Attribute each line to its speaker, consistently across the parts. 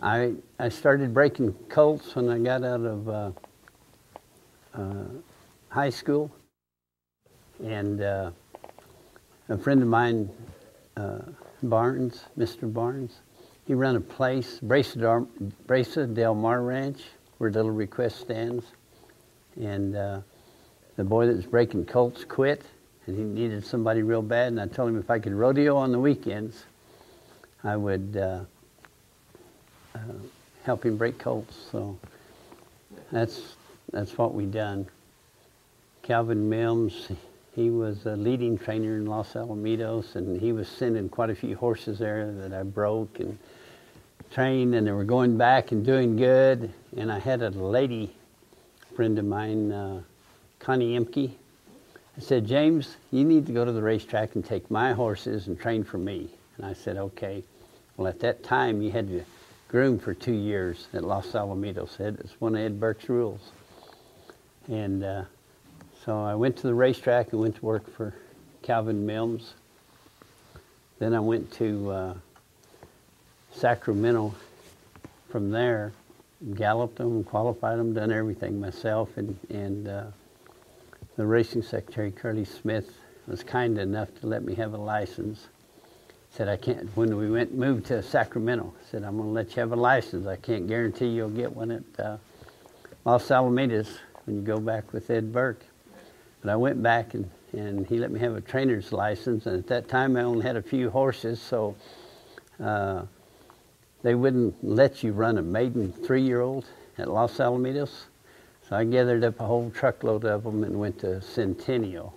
Speaker 1: I started breaking colts when I got out of high school, and a friend of mine, Barnes, Mr. Barnes, he ran a place, Bresa Del Mar Ranch, where Little Request stands, and the boy that was breaking colts quit, and he needed somebody real bad, and I told him if I could rodeo on the weekends, I would help him break colts. So that's what we done. Calvin Mills, he was a leading trainer in Los Alamitos, and he was sending quite a few horses there that I broke and trained, and they were going back and doing good. And I had a lady friend of mine, Connie Imke. I said, James, you need to go to the racetrack and take my horses and train for me. And I said, okay. Well, at that time, you had to groom for 2 years at Los Alamitos. It's one of Ed Burke's rules. And so I went to the racetrack and went to work for Calvin Mills. Then I went to Sacramento from there, galloped them, qualified them, done everything myself, and the racing secretary, Curly Smith, was kind enough to let me have a license. Said I can't, when we moved to Sacramento, said I'm gonna let you have a license. I can't guarantee you'll get one at Los Alamitos when you go back with Ed Burke. But I went back and he let me have a trainer's license, and at that time I only had a few horses, so they wouldn't let you run a maiden 3-year-old at Los Alamitos. So I gathered up a whole truckload of them and went to Centennial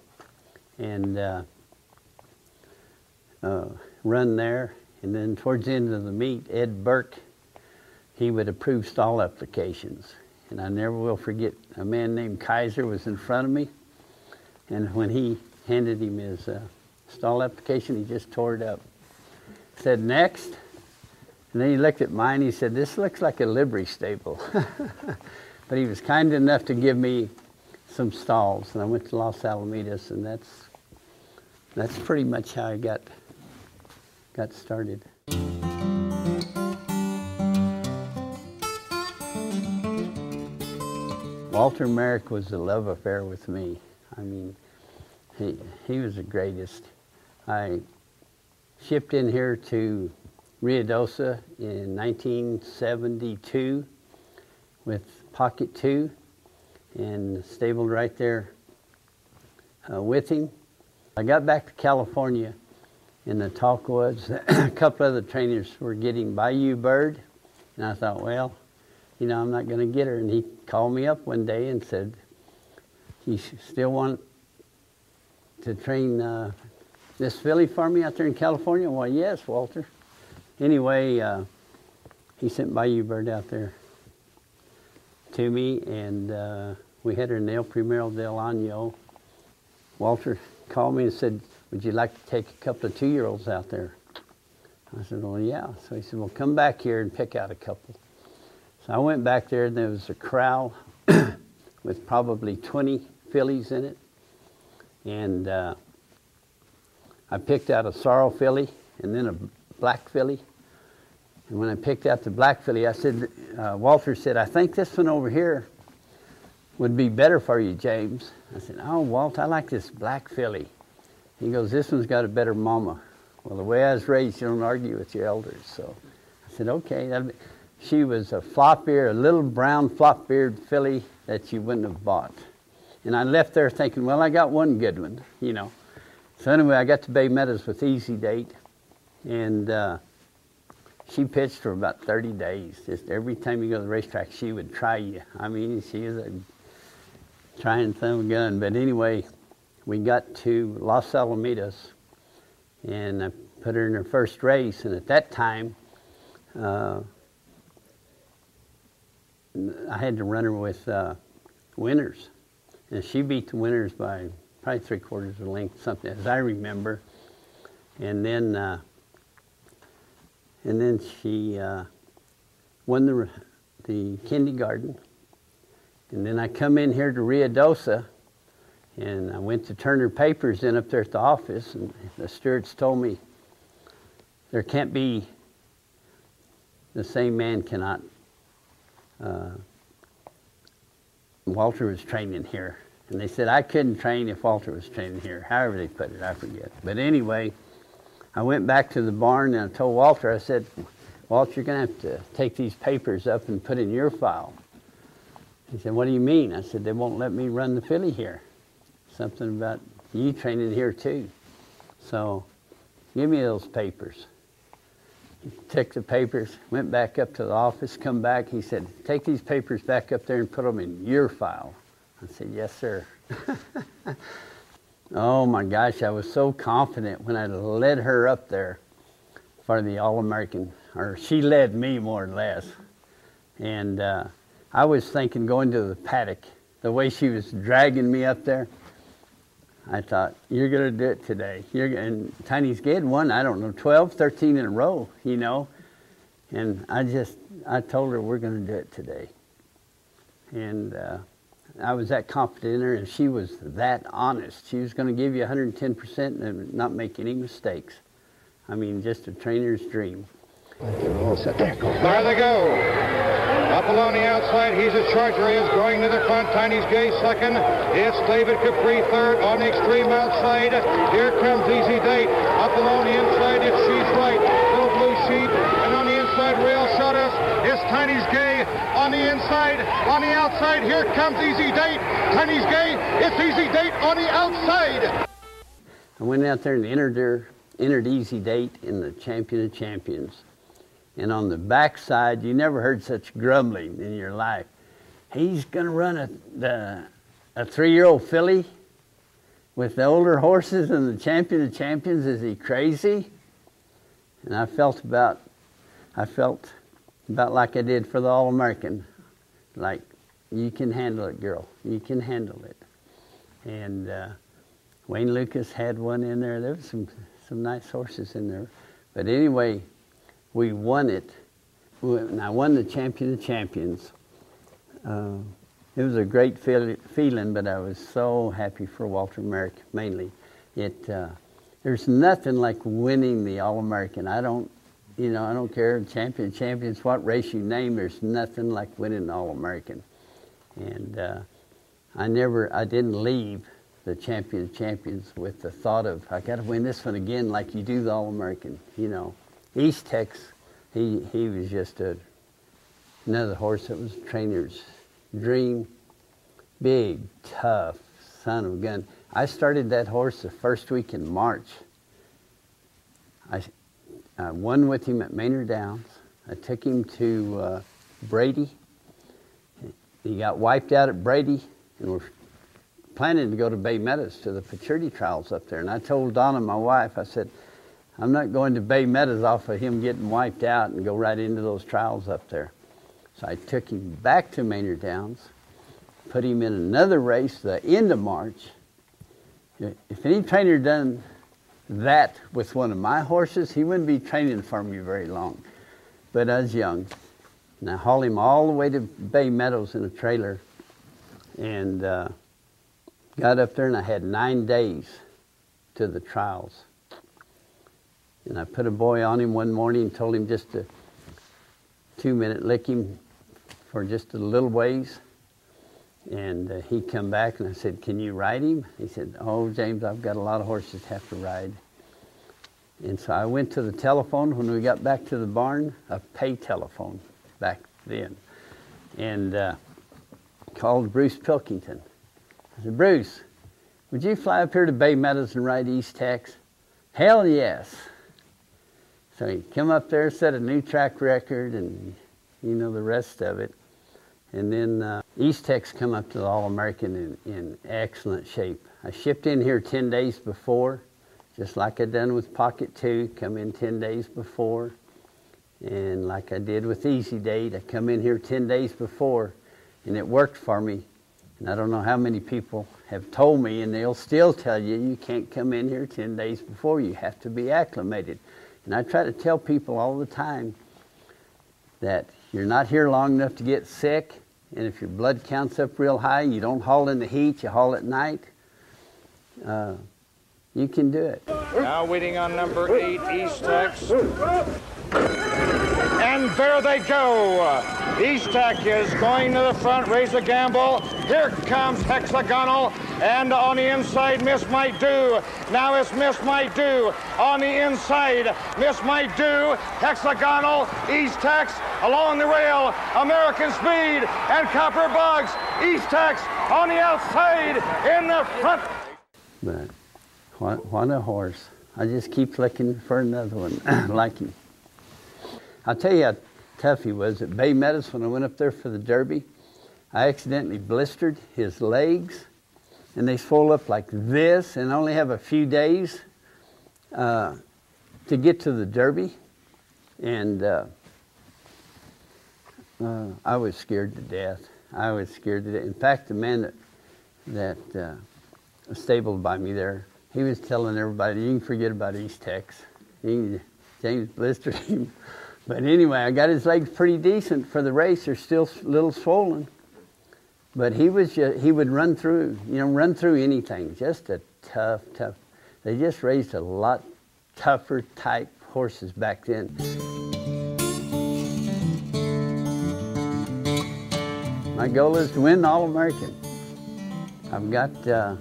Speaker 1: and run there. And then towards the end of the meet, Ed Burke, he would approve stall applications. And I never will forget, a man named Kaiser was in front of me, and when he handed him his stall application, he just tore it up. Said, next. And then he looked at mine, he said, this looks like a livery stable. But he was kind enough to give me some stalls, and I went to Los Alamitos, and that's pretty much how I got started. Walter Merrick was a love affair with me. I mean, he was the greatest. I shipped in here to Ruidoso in 1972 with Pocket 2 and stabled right there with him. I got back to California, and the talk was a couple other trainers were getting Bayou Bird, and I thought, well, you know, I'm not going to get her. And he called me up one day and said, you still want to train this filly for me out there in California? Well, yes, Walter. Anyway, he sent Bayou Bird out there to me, and we had her in El Primero del Año. Walter called me and said, would you like to take a couple of 2-year-olds out there? I said, well, yeah. So he said, well, come back here and pick out a couple. So I went back there, and there was a corral with probably 20 fillies in it. And I picked out a sorrel filly and then a black filly. And when I picked out the black filly, I said, Walter said, I think this one over here would be better for you, James. I said, oh, Walt, I like this black filly. He goes, this one's got a better mama. Well, the way I was raised, you don't argue with your elders. So I said, okay. She was a flop-eared, a little brown flop-eared filly that you wouldn't have bought. And I left there thinking, well, I got one good one, you know. So anyway, I got to Bay Meadows with Easy Date, and she pitched for about 30 days. Just every time you go to the racetrack, she would try you. I mean, she was a trying thumb a gun. But anyway, we got to Los Alamitos, and I put her in her first race. And at that time, I had to run her with winners. And she beat the winners by probably 3/4 of a length, something, as I remember. And then she won the kindergarten. And then I come in here to Ruidoso, and I went to turn her papers in up there at the office, and the stewards told me there can't be the same man cannot. Walter was training here, and they said I couldn't train if Walter was training here. However they put it, I forget. But anyway, I went back to the barn and I told Walter, I said, Walter, you're going to have to take these papers up and put in your file. He said, what do you mean? I said, they won't let me run the filly here. Something about you training here too. So give me those papers. He took the papers, went back up to the office, come back. He said, take these papers back up there and put them in your file. I said, yes, sir. Oh my gosh, I was so confident when I led her up there for the All-American, or she led me more or less. And I was thinking going to the paddock, the way she was dragging me up there, I thought, you're going to do it today. And Tiny's Gay had won, I don't know, 12, 13 in a row, you know. And I told her, we're going to do it today. And I was that confident in her, and she was that honest. She was going to give you 110% and not make any mistakes. I mean, just a trainer's dream.
Speaker 2: All set there. There they go. Up along the outside, he's a charger. He is going to the front. Tiny's Gay second. It's David Capri third on the extreme outside. Here comes Easy Date. Up along the inside, it's She's Right. Little Blue Sheep. And on the inside, Rail Shot Us. It's Tiny's Gay on the inside. On the outside, here comes Easy Date. Tiny's Gay. It's Easy Date on the outside.
Speaker 1: I went out there and entered Easy Date in the Champion of Champions. And on the backside, you never heard such grumbling in your life. He's going to run a 3-year-old filly with the older horses and the Champion of Champions. Is he crazy? And I felt about like I did for the All-American. Like, you can handle it, girl. You can handle it. And Wayne Lucas had one in there. There was some nice horses in there. But anyway, we won it, and I won the Champion of Champions. It was a great feeling, but I was so happy for Walter Merrick, mainly. There's nothing like winning the All-American. I don't care, Champion of Champions, what race you name, there's nothing like winning the All-American. And I didn't leave the Champion of Champions with the thought of, I got to win this one again like you do the All-American, you know. East Tex, he was just another horse that was a trainer's dream. Big, tough, son of a gun. I started that horse the first week in March. I won with him at Maynard Downs. I took him to Brady. He got wiped out at Brady, and we're planning to go to Bay Meadows to the Futurity trials up there. And I told Donna, my wife, I said, I'm not going to Bay Meadows off of him getting wiped out and go right into those trials up there. So I took him back to Maynard Downs, put him in another race the end of March. If any trainer done that with one of my horses, he wouldn't be training for me very long. But I was young. And I hauled him all the way to Bay Meadows in a trailer and got up there, and I had 9 days to the trials. And I put a boy on him one morning and told him just to 2-minute lick him for just a little ways. And he come back and I said, can you ride him? He said, oh, James, I've got a lot of horses to have to ride. And so I went to the telephone when we got back to the barn, a pay telephone back then, and called Bruce Pilkington. I said, Bruce, would you fly up here to Bay Meadows and ride East Tex? Hell yes. So he come up there, set a new track record, and you know the rest of it. And then East Tex come up to the All-American in excellent shape. I shipped in here 10 days before, just like I done with Pocket 2, come in 10 days before. And like I did with Easy Date, I come in here 10 days before, and it worked for me. And I don't know how many people have told me, and they'll still tell you, you can't come in here 10 days before, you have to be acclimated. And I try to tell people all the time that you're not here long enough to get sick, and if your blood count's up real high, you don't haul in the heat, you haul at night, you can do it.
Speaker 2: Now waiting on number 8, East Tex. And And there they go. East Tech is going to the front, raise a gamble. Here comes Hexagonal, and on the inside, Miss Might Do. Now it's Miss Might Do. On the inside, Miss Might Do, Hexagonal, East Tech's along the rail, American Speed, and Copper Bugs. East Tech's on the outside, in the front.
Speaker 1: But what a horse. I just keep looking for another one like him. I'll tell you how tough he was at Bay Meadows when I went up there for the Derby. I accidentally blistered his legs, and they swell up like this, and only have a few days to get to the Derby. And I was scared to death. I was scared to death. In fact, the man that was stabled by me there, he was telling everybody, you can forget about East Tex. James blistered him. But anyway, I got his legs pretty decent for the race. They're still a little swollen. But he would run through, run through anything. Just a tough. They just raised a lot tougher type horses back then. My goal is to win All-American. I've got a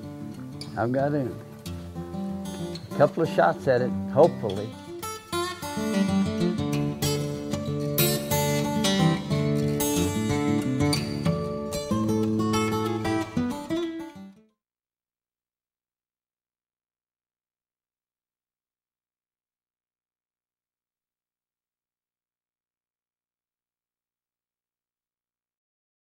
Speaker 1: couple of shots at it, hopefully.